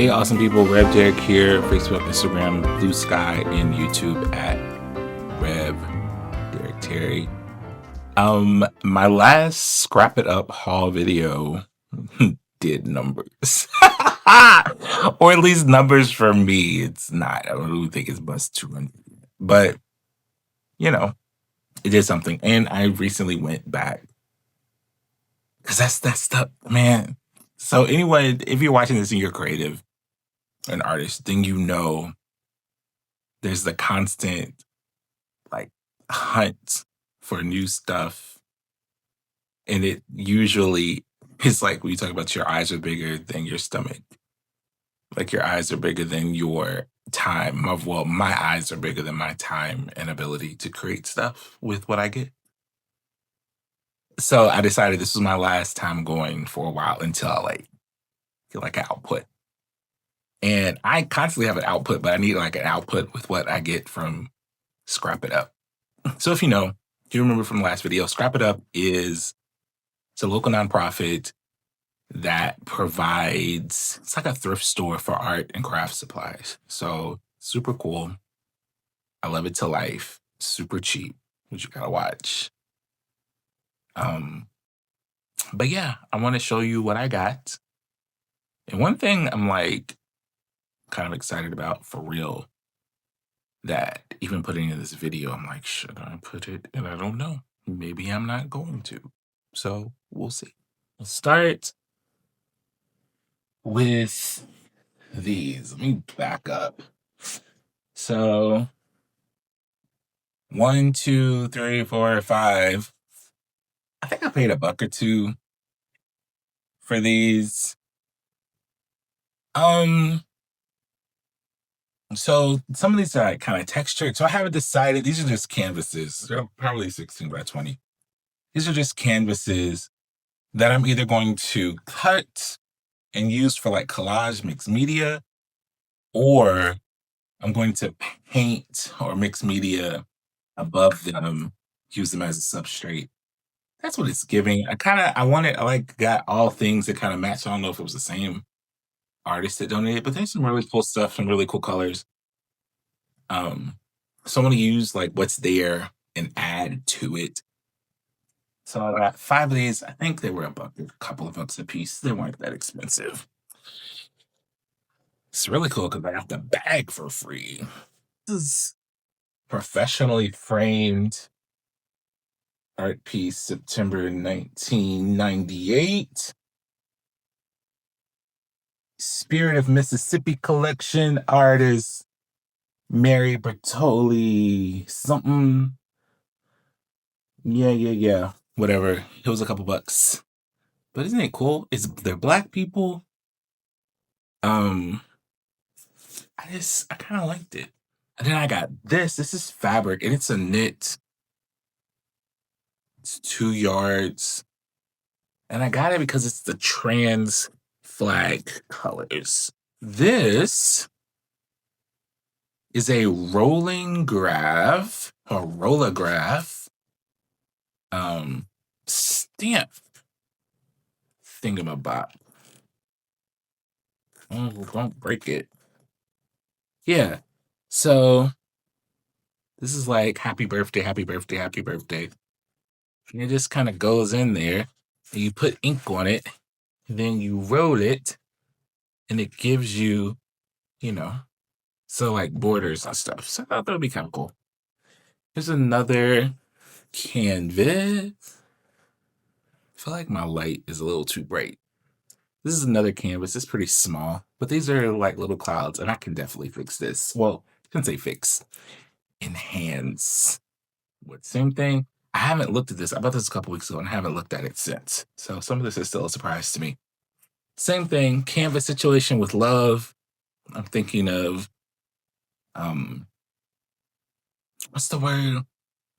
Hey, awesome people. RevDerek here. Facebook, Instagram, Blue Sky, and YouTube at RevDerekTerry. My last Scrap It Up haul video did numbers. Or at least numbers for me. It's not. I don't really think it's bust 200. But, you know, it did something. And I recently went back. Because that's stuff, man. So anyway, if you're watching this and you're creative, an artist, then you know there's the constant like hunt for new stuff. And it usually is like when you talk about your eyes are bigger than your stomach. Like your eyes are bigger than your time. Well, my eyes are bigger than my time and ability to create stuff with what I get. So I decided this was my last time going for a while until I get like an output. And I constantly have an output, but I need like an output with what I get from Scrap It Up. So if you know, do you remember from the last video, Scrap It Up it's a local nonprofit that provides, it's like a thrift store for art and craft supplies. So super cool. I love it to life. Super cheap, which you gotta watch. But yeah, I want to show you what I got. And one thing I'm like kind of excited about for real that even putting in this video, I'm like, should I put it? And I don't know. Maybe I'm not going to. So we'll see. Let's start with these. Let me back up. So 1, 2, 3, 4, 5. I think I paid $1 or $2 for these. So some of these are kind of textured. So I haven't decided. These are just canvases. They're probably 16 by 20. These are just canvases that I'm either going to cut and use for like collage mixed media, or I'm going to paint or mix media above them, use them as a substrate. That's what it's giving. I got all things that kind of match. I don't know if it was the same artist that donated, but there's some really cool stuff, some really cool colors. So I'm going to use like what's there and add to it. So I got 5 of these. I think they were $1, a couple of bucks a piece. They weren't that expensive. It's really cool because I got the bag for free. This is professionally framed art piece, September 1998. Spirit of Mississippi collection, artist Mary Bertoli something. Yeah. Whatever. It was a couple bucks. But isn't it cool? They're Black people. I kind of liked it. And then I got this. This is fabric, and it's a knit. It's 2 yards. And I got it because it's the trans flag colors. This is a rollograph stamp thingamabob. Oh, don't break it. Yeah. So this is like happy birthday, happy birthday, happy birthday. And it just kind of goes in there and you put ink on it and then you roll it and it gives you, so like borders and stuff. So I thought that would be kind of cool. Here's another canvas. I feel like my light is a little too bright. This is another canvas. It's pretty small, but these are like little clouds, and I can definitely fix this. Well, I shouldn't say fix. Enhance. What, same thing? I haven't looked at this. I bought this a couple weeks ago, and I haven't looked at it since. So some of this is still a surprise to me. Same thing, canvas situation with love. I'm thinking of, what's the word?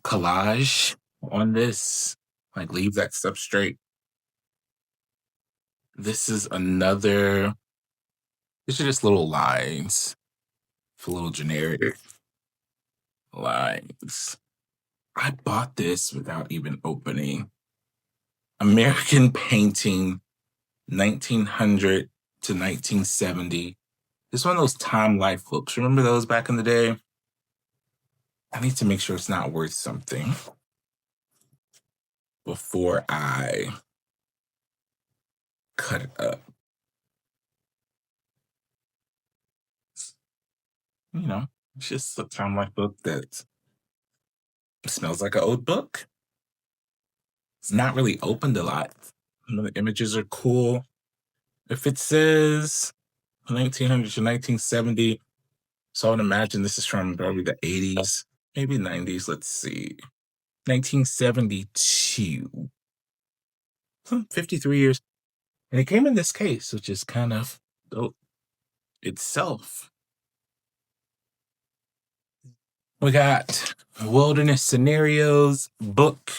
Collage on this. Like leave that substrate. This is another, these are just little lines for little generic lines. I bought this without even opening. American painting, 1900 to 1970. It's one of those Time Life books. Remember those back in the day? I need to make sure it's not worth something before I cut it up. You know, it's just a Time Life book that smells like an old book. It's not really opened a lot. The images are cool. If it says 1900 to 1970, so I would imagine this is from probably the 80s, maybe 90s. Let's see. 1972. 53 years. And it came in this case, which is kind of dope itself. We got Wilderness Scenarios book.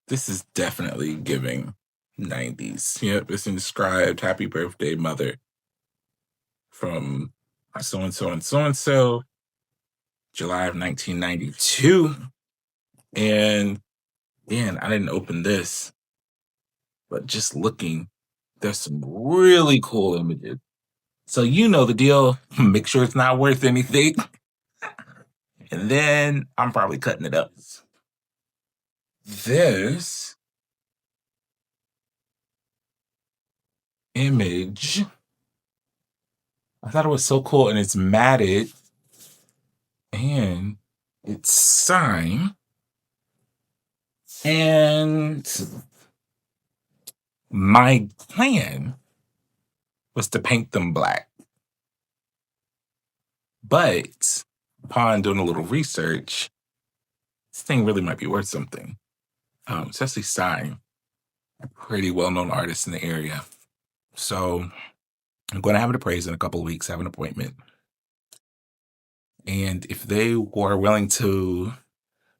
This is definitely giving 90s. Yep, it's inscribed Happy Birthday, Mother from so and so and so and so, July of 1992. And man, I didn't open this, but just looking, there's some really cool images. So you know the deal. Make sure it's not worth anything. And then I'm probably cutting it up. This image, I thought it was so cool, and it's matted and it's signed. And my plan was to paint them black. But upon doing a little research, this thing really might be worth something. It's actually signed a pretty well-known artist in the area. So I'm going to have it appraised in a couple of weeks, have an appointment. And if they were willing to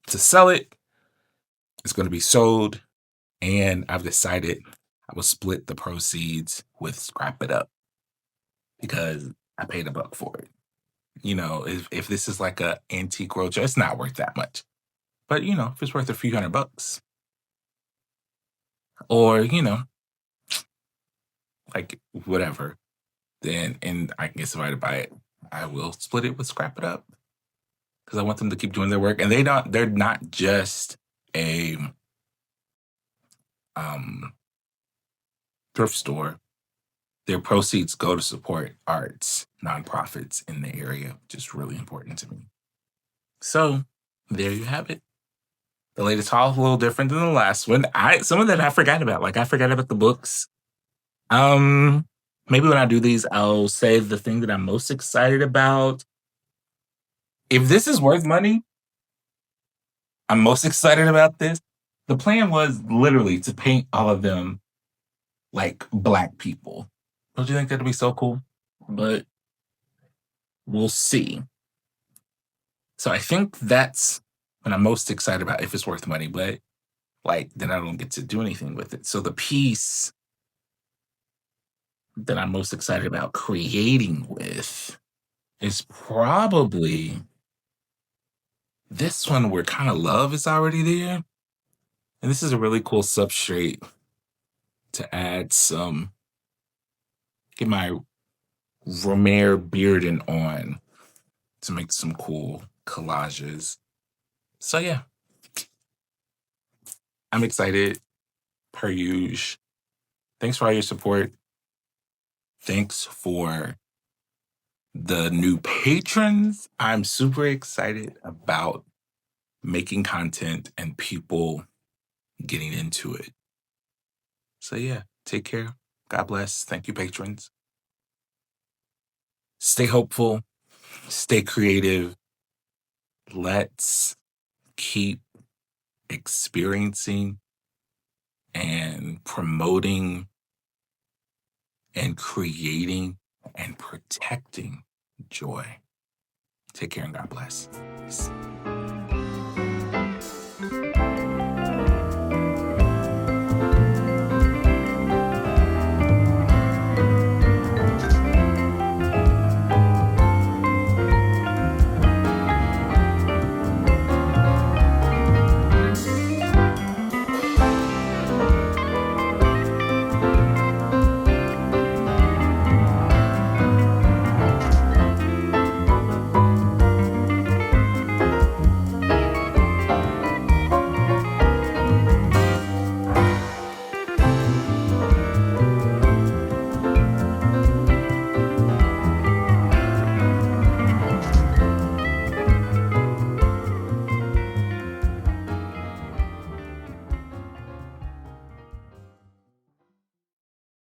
sell it, it's going to be sold. And I've decided I will split the proceeds with Scrap It Up because I paid $1 for it. You know, if this is like a antique roadshow, it's not worth that much. But you know, if it's worth a few $100, or you know, like whatever, then and I can get somebody to buy it, I will split it with Scrap It Up because I want them to keep doing their work, and they're not just a thrift store. Their proceeds go to support arts, nonprofits in the area, which is really important to me. So there you have it. The latest haul is a little different than the last one. Some of that I forgot about. Like I forgot about the books. Maybe when I do these, I'll say the thing that I'm most excited about. If this is worth money, I'm most excited about this. The plan was literally to paint all of them like Black people. Don't you think that'd be so cool? But we'll see. So I think that's what I'm most excited about if it's worth money, but like then I don't get to do anything with it. So the piece that I'm most excited about creating with is probably this one where kind of love is already there. And this is a really cool substrate to add get my Romare Bearden on to make some cool collages. So yeah, I'm excited per usual. Thanks for all your support. Thanks for the new patrons. I'm super excited about making content and people getting into it. So yeah, take care. God bless. Thank you, patrons. Stay hopeful. Stay creative. Let's keep experiencing and promoting and creating and protecting joy. Take care and God bless. Peace.